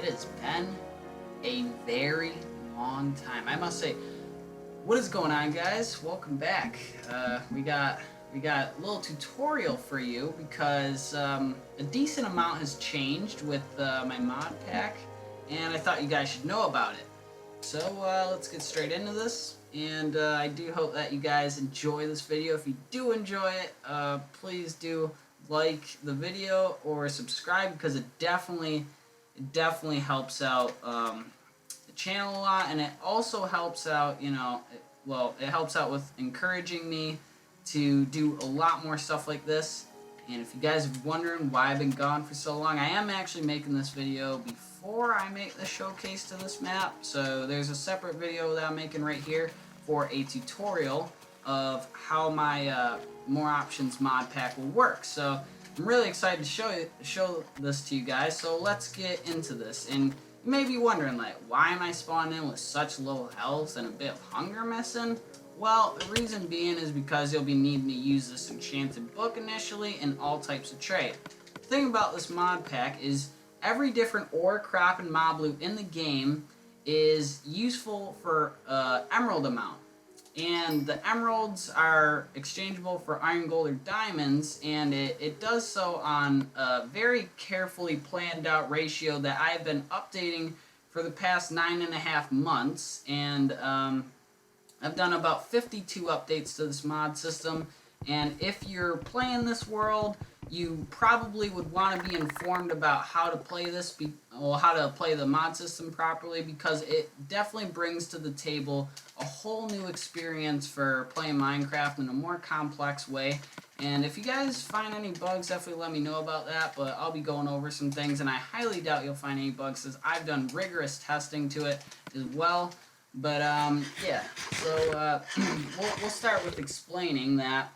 it has been a very long time. I must say, what is going on, guys? Welcome back. We got a little tutorial for you because a decent amount has changed with my mod pack, and I thought you guys should know about it. So let's get straight into this, and I do hope that you guys enjoy this video. If you do enjoy it, please do like the video or subscribe because it definitely helps out the channel a lot, and it also helps out, it helps out with encouraging me to do a lot more stuff like this. And if you guys are wondering why I've been gone for so long, I am actually making this video before I make the showcase to this map. So there's a separate video that I'm making right here for a tutorial of how my More Options mod pack will work. So I'm really excited to show this to you guys. So let's get into this. And you may be wondering, like, why am I spawning in with such low health and a bit of hunger missing? Well, the reason being is because you'll be needing to use this enchanted book initially in all types of trade. The thing about this mod pack is every different ore, crop, and mob loot in the game is useful for emerald amount. And the emeralds are exchangeable for iron, gold, or diamonds, and it does so on a very carefully planned out ratio that I've been updating for the past 9.5 months. And I've done about 52 updates to this mod system, and if you're playing this world, you probably would want to be informed about how to play this, how to play the mod system properly, because it definitely brings to the table a whole new experience for playing Minecraft in a more complex way. And if you guys find any bugs, definitely let me know about that, but I'll be going over some things, and I highly doubt you'll find any bugs, as I've done rigorous testing to it as well. But yeah, so we'll start with explaining that,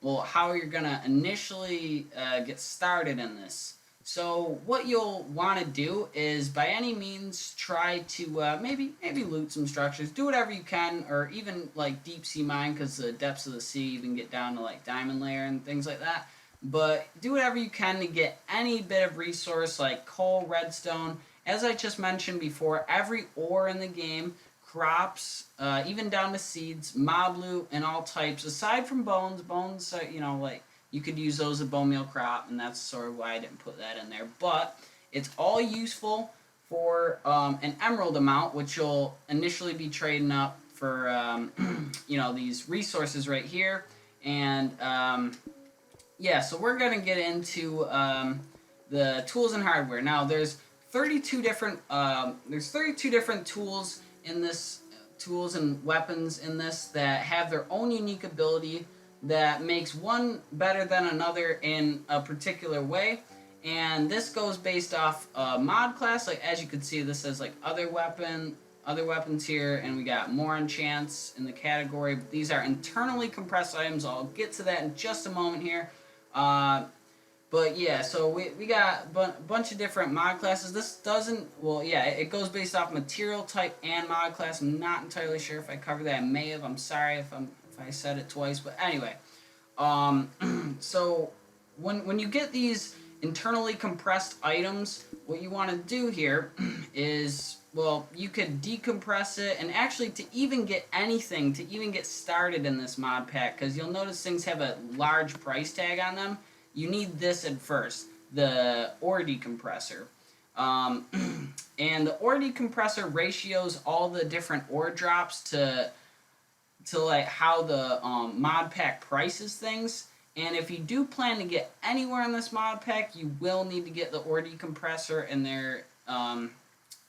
well, how you're gonna initially get started in this. So what you'll want to do is, by any means, try to maybe loot some structures, do whatever you can, or even like deep sea mine, because the depths of the sea you can get down to like diamond layer and things like that. But do whatever you can to get any bit of resource like coal, redstone. As I just mentioned before, every ore in the game, crops, even down to seeds, mob loot, and all types, aside from bones. Bones, like, you could use those as bone meal crop, and that's sort of why I didn't put that in there. But it's all useful for an emerald amount, which you'll initially be trading up for, these resources right here. And, yeah, so we're going to get into the tools and hardware. Now, there's 32 different tools in this, tools and weapons in this, that have their own unique ability that makes one better than another in a particular way. And this goes based off mod class. Like, as you can see, this says like other weapons here, and we got more enchants in the category. These are internally compressed items. I'll get to that in just a moment here. But yeah, so we got a bunch of different mod classes. This doesn't, well, yeah, it goes based off material type and mod class. I'm not entirely sure if I covered that. I may have. I'm sorry if I said it twice. But anyway, so when you get these internally compressed items, what you want to do here is, well, you could decompress it, and actually to even get anything, to even get started in this mod pack, because you'll notice things have a large price tag on them. You need this at first, the ore decompressor. And the ore decompressor ratios all the different ore drops to like how the mod pack prices things. And if you do plan to get anywhere in this mod pack, you will need to get the ore decompressor in there.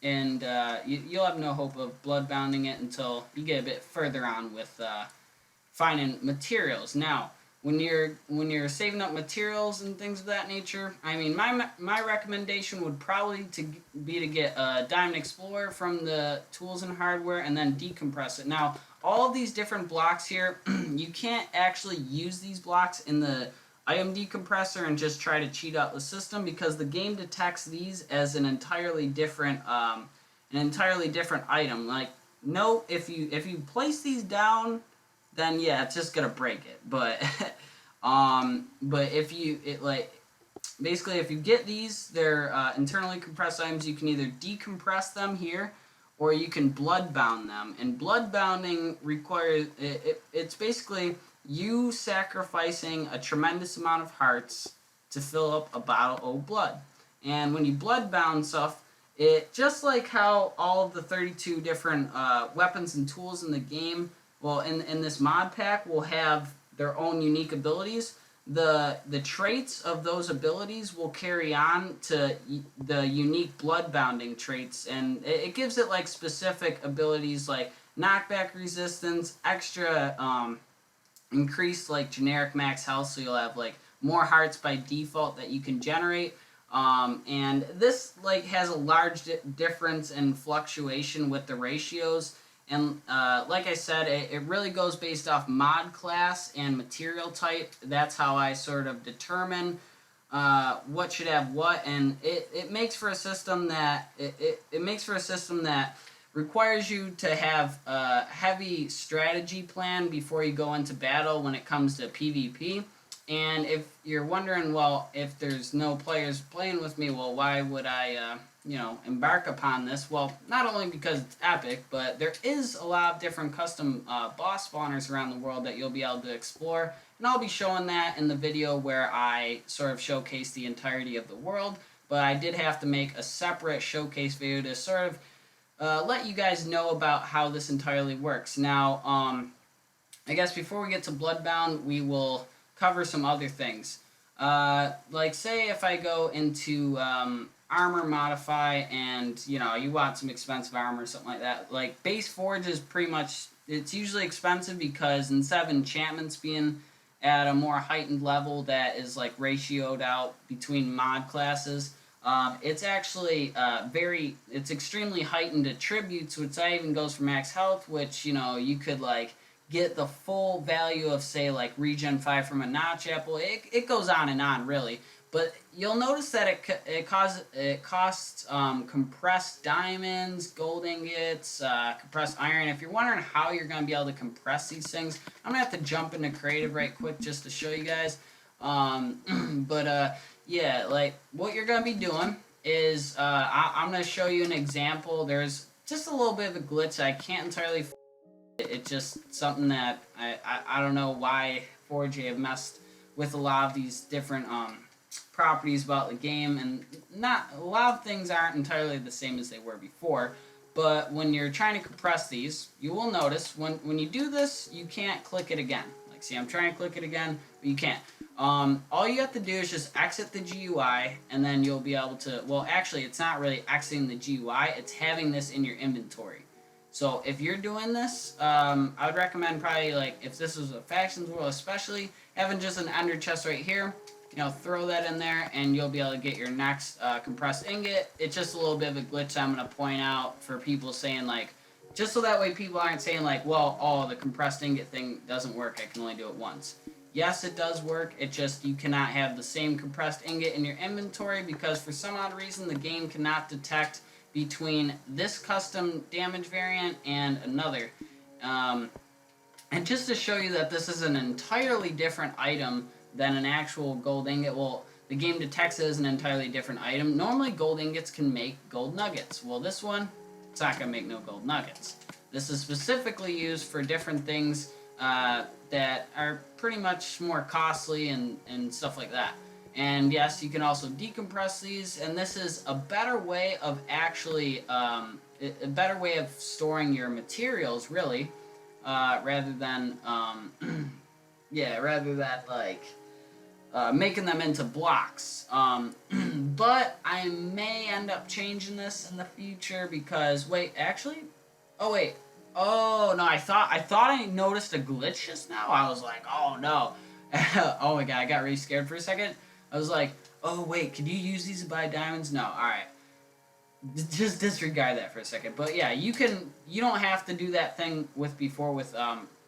You'll have no hope of blood bounding it until you get a bit further on with finding materials. Now, when you're saving up materials and things of that nature, I mean, my recommendation would probably be to get a Diamond Explorer from the tools and hardware, and then decompress it. Now, all of these different blocks here, you can't actually use these blocks in the item decompressor and just try to cheat out the system, because the game detects these as an entirely different item. Like, no, if you place these down, then yeah, it's just gonna break it. But if basically, if you get these, they're internally compressed items. You can either decompress them here, or you can blood bound them. And blood bounding requires it's basically you sacrificing a tremendous amount of hearts to fill up a bottle of blood. And when you blood bound stuff, it just like how all of the 32 different weapons and tools in the game, well, in this mod pack, will have their own unique abilities. The traits of those abilities will carry on to the unique blood bounding traits, and it gives it like specific abilities like knockback resistance, extra increased like generic max health, so you'll have like more hearts by default that you can generate. And this like has a large difference in fluctuation with the ratios. And like I said, it really goes based off mod class and material type. That's how I sort of determine what should have what, and it makes for a system that it makes for a system that requires you to have a heavy strategy plan before you go into battle when it comes to PvP. And if you're wondering, well, if there's no players playing with me, well, why would I, embark upon this? Well, not only because it's epic, but there is a lot of different custom boss spawners around the world that you'll be able to explore. And I'll be showing that in the video where I sort of showcase the entirety of the world. But I did have to make a separate showcase video to sort of let you guys know about how this entirely works. Now, I guess before we get to Bloodbound, we will cover some other things. Like say if I go into armor modify and you want some expensive armor or something like that, like base forge is pretty much, it's usually expensive because instead of enchantments being at a more heightened level that is like ratioed out between mod classes, it's actually it's extremely heightened attributes, which that even goes for max health, which you could like get the full value of, say, like regen 5 from a notch apple. It goes on and on, really. But you'll notice that it costs compressed diamonds, gold ingots, compressed iron. If you're wondering how you're going to be able to compress these things, I'm going to have to jump into creative right quick just to show you guys. Yeah, like what you're going to be doing is I'm going to show you an example. There's just a little bit of a glitch. I can't entirely... It's just something that I don't know why 4J have messed with a lot of these different properties about the game, and not a lot of things aren't entirely the same as they were before. But when you're trying to compress these, you will notice when you do this, you can't click it again. Like, see, I'm trying to click it again, but you can't. All you have to do is just exit the GUI, and then you'll be able to... Well, actually, it's not really exiting the GUI. It's having this in your inventory. So if you're doing this, I would recommend probably, like, if this was a Factions World especially, having just an ender chest right here, throw that in there, and you'll be able to get your next compressed ingot. It's just a little bit of a glitch I'm going to point out for people saying, like, just so that way people aren't saying, like, well, oh, the compressed ingot thing doesn't work, I can only do it once. Yes, it does work, it just, you cannot have the same compressed ingot in your inventory because for some odd reason the game cannot detect between this custom damage variant and another. And just to show you that this is an entirely different item than an actual gold ingot, well, the game detects it as an entirely different item. Normally gold ingots can make gold nuggets. Well, this one, it's not going to make no gold nuggets. This is specifically used for different things that are pretty much more costly and stuff like that. And yes, you can also decompress these, and this is a better way of actually, a better way of storing your materials, really, rather than, like, making them into blocks. But I may end up changing this in the future because, wait, actually, oh no, I thought I noticed a glitch just now. I was like, oh no. Oh my god, I got really scared for a second. I was like, oh wait, can you use these to buy diamonds? No, alright. Just disregard that for a second. But yeah, you don't have to do that thing with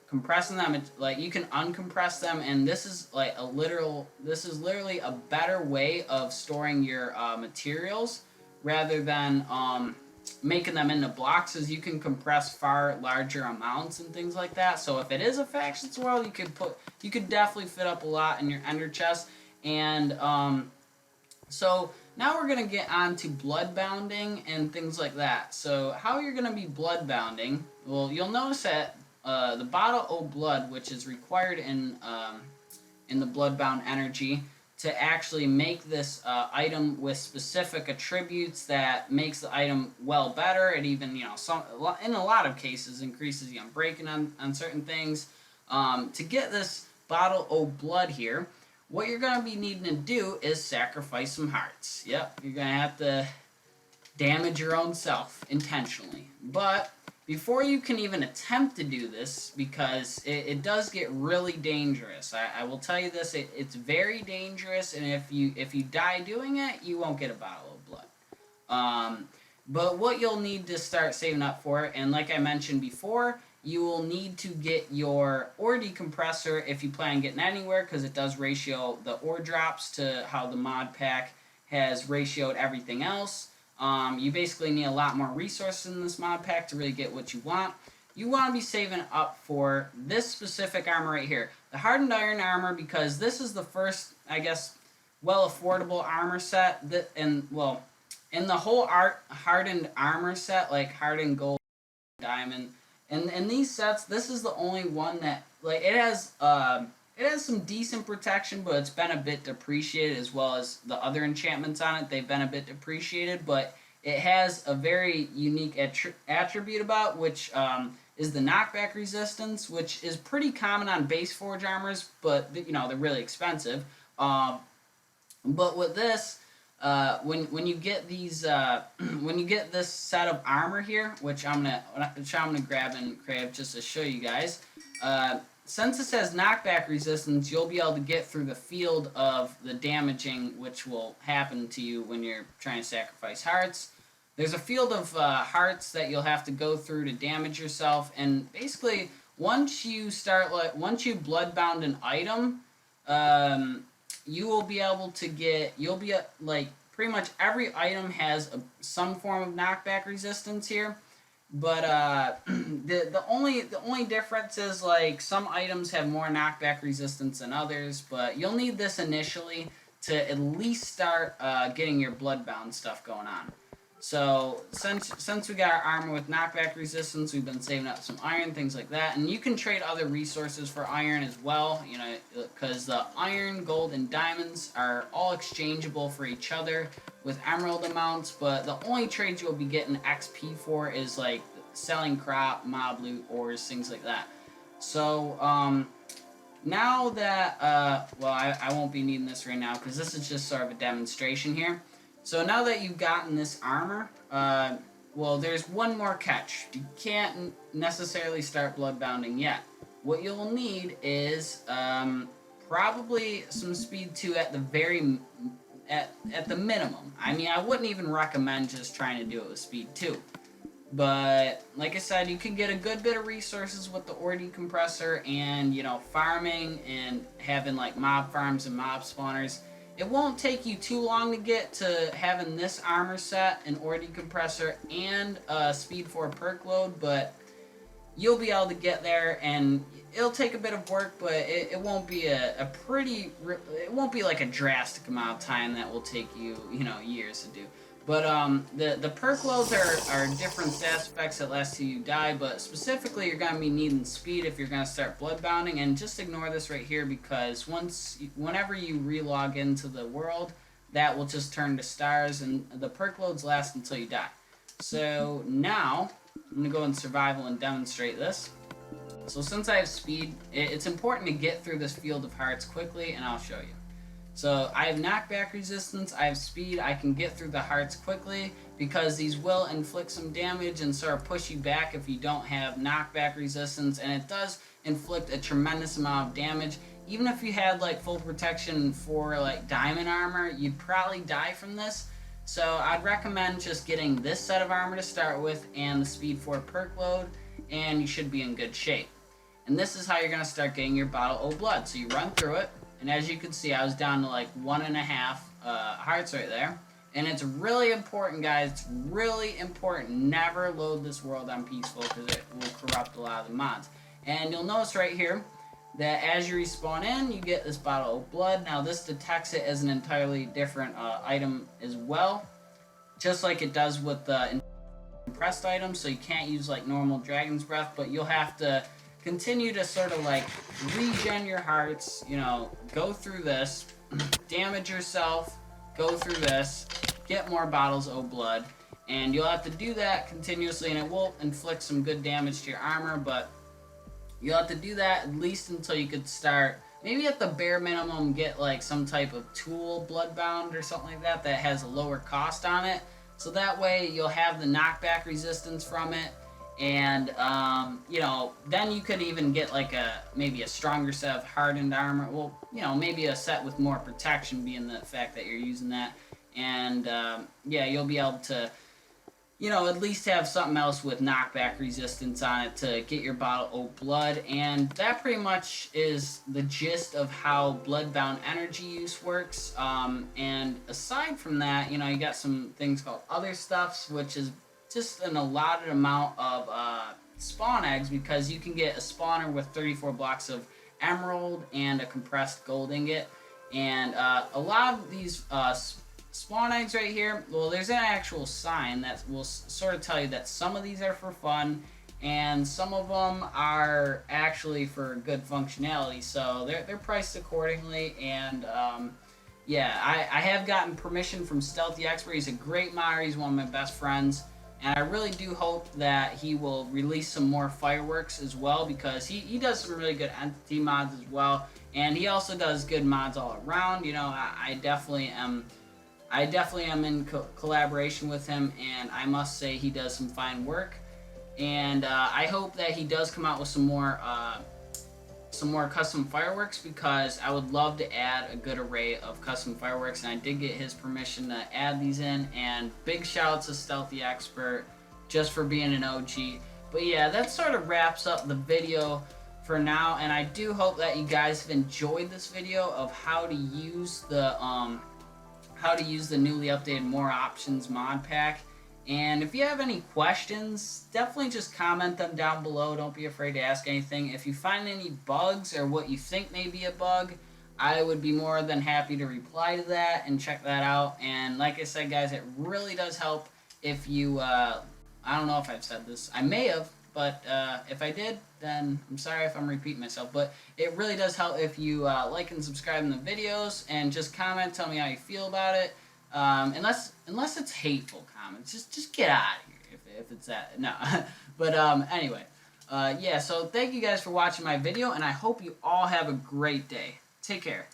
compressing them. It's like you can uncompress them, and this is literally a better way of storing your materials rather than making them into blocks, as you can compress far larger amounts and things like that. So if it is a Factions World, you could definitely fit up a lot in your ender chest. And So now we're going to get on to blood bounding and things like that. So how you're going to be blood bounding, well, you'll notice that the bottle O blood, which is required in the bloodbound energy to actually make this item with specific attributes that makes the item well better. It even, in a lot of cases increases the unbreaking on certain things. To get this bottle O blood here, what you're going to be needing to do is sacrifice some hearts. Yep, you're going to have to damage your own self intentionally. But before you can even attempt to do this, because it does get really dangerous. I will tell you this, it's very dangerous, and if you die doing it, you won't get a bottle of blood. But what you'll need to start saving up for, and like I mentioned before, you will need to get your ore decompressor if you plan on getting anywhere, because it does ratio the ore drops to how the mod pack has ratioed everything else. You basically need a lot more resources in this mod pack to really get what you want. You want to be saving up for this specific armor right here, the hardened iron armor, because this is the first, I guess, well affordable armor set that, in the whole hardened armor set, like hardened gold, diamond. And these sets, this is the only one that, like, it has some decent protection, but it's been a bit depreciated, as well as the other enchantments on it. They've been a bit depreciated, but it has a very unique attribute about, which is the knockback resistance, which is pretty common on base forge armors, but they're really expensive. But with this, when you get these when you get this set of armor here, which I'm gonna grab and crave just to show you guys, since this has knockback resistance, you'll be able to get through the field of the damaging, which will happen to you when you're trying to sacrifice hearts. There's a field of hearts that you'll have to go through to damage yourself, and basically once you bloodbound an item, you will be able to get, pretty much every item has some form of knockback resistance here, but the only difference is, like, some items have more knockback resistance than others, but you'll need this initially to at least start getting your bloodbound stuff going on. So since we got our armor with knockback resistance, we've been saving up some iron, things like that, and you can trade other resources for iron as well, because the iron, gold, and diamonds are all exchangeable for each other with emerald amounts, but the only trades you'll be getting XP for is, like, selling crop, mob loot, ores, things like that. So now that I won't be needing this right now, because this is just sort of a demonstration here. So now that you've gotten this armor, there's one more catch. You can't necessarily start bloodbounding yet. What you'll need is probably some speed 2 at the minimum. I mean, I wouldn't even recommend just trying to do it with speed 2. But like I said, you can get a good bit of resources with the ore decompressor and, farming and having, like, mob farms and mob spawners. It won't take you too long to get to having this armor set, an ore decompressor, and a speed 4 perk load, but you'll be able to get there, and it'll take a bit of work, but it won't be it won't be like a drastic amount of time that will take you, years to do. But the perk loads are different aspects that last till you die, but specifically you're going to be needing speed if you're going to start bloodbounding, and just ignore this right here, because whenever you relog into the world, that will just turn to stars, and the perk loads last until you die. So now, I'm going to go in survival and demonstrate this. So since I have speed, it's important to get through this field of hearts quickly, and I'll show you. So I have knockback resistance, I have speed, I can get through the hearts quickly, because these will inflict some damage and sort of push you back if you don't have knockback resistance, and it does inflict a tremendous amount of damage. Even if you had, like, full protection for, like, diamond armor, you'd probably die from this. So I'd recommend just getting this set of armor to start with and the speed 4 perk load, and you should be in good shape. And this is how you're going to start getting your bottle O blood. So you run through it, and as you can see, I was down to like 1.5 hearts right there. And it's really important, guys, it's really important, never load this world on peaceful, because it will corrupt a lot of the mods. And you'll notice right here that as you respawn in, you get this bottle of blood. Now this detects it as an entirely different item as well, just like it does with the compressed items. So you can't use like normal dragon's breath, but you'll have to continue to sort of like regen your hearts, you know, go through this, damage yourself, go through this, get more bottles of blood, and you'll have to do that continuously, and it will inflict some good damage to your armor, but you'll have to do that at least until you could start, maybe at the bare minimum, get like some type of tool bloodbound or something like that that has a lower cost on it. So that way you'll have the knockback resistance from it, and you know, then you could even get like maybe a stronger set of hardened armor. Well, you know, maybe a set with more protection, being the fact that you're using that, and yeah, you'll be able to, you know, at least have something else with knockback resistance on it to get your bottle of blood. And that pretty much is the gist of how bloodbound energy use works. And aside from that, you know, you got some things called other stuffs, which is just an allotted amount of spawn eggs, because you can get a spawner with 34 blocks of emerald and a compressed gold ingot. And a lot of these spawn eggs right here, well, there's an actual sign that will sort of tell you that some of these are for fun and some of them are actually for good functionality, so they're priced accordingly. And yeah, I have gotten permission from Stealthy Expert. He's a great modder, he's one of my best friends, and I really do hope that he will release some more fireworks as well, because he does some really good entity mods as well, and he also does good mods all around. You know, I definitely am in collaboration with him, and I must say he does some fine work. And I hope that he does come out with some more custom fireworks, because I would love to add a good array of custom fireworks, and I did get his permission to add these in. And big shout out to Stealthy Expert just for being an OG. But yeah, that sort of wraps up the video for now, and I do hope that you guys have enjoyed this video of how to use the newly updated More Options mod pack. And if you have any questions, definitely just comment them down below. Don't be afraid to ask anything. If you find any bugs or what you think may be a bug, I would be more than happy to reply to that and check that out. And like I said, guys, it really does help if you, I don't know if I've said this, I may have, but if I did, then I'm sorry if I'm repeating myself, but it really does help if you like and subscribe in the videos, and just comment, tell me how you feel about it. Unless it's hateful comments, just get out of here if it's that. No. But anyway, yeah, so thank you guys for watching my video, and I hope you all have a great day. Take care.